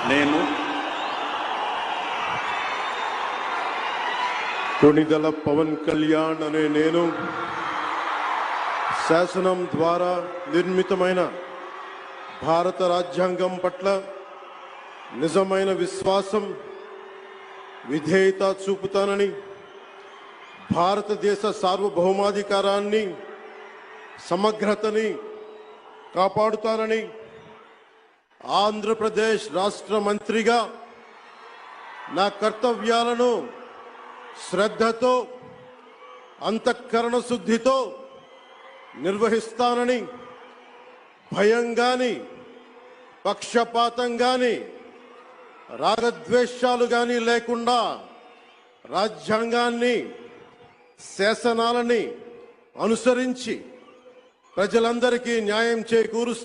నేను కొణిదెల పవన్ కళ్యాణ్ అనే నేను శాసనం ద్వారా నిర్మితమైన భారత రాజ్యాంగం పట్ల నిజమైన విశ్వాసం విధేయత చూపుతానని, భారతదేశ సార్వభౌమాధికారాన్ని సమగ్రతని కాపాడుతానని, ఆంధ్రప్రదేశ్ రాష్ట్ర మంత్రిగా నా కర్తవ్యాలను శ్రద్ధతో అంతఃకరణ శుద్ధితో నిర్వహిస్తానని, భయం గాని పక్షపాతం గాని రాగద్వేషాలు గాని లేకుండా రాజ్యాంగాన్ని శాసనాలని అనుసరించి ప్రజలందరికీ న్యాయం చేకూరుస్తాను.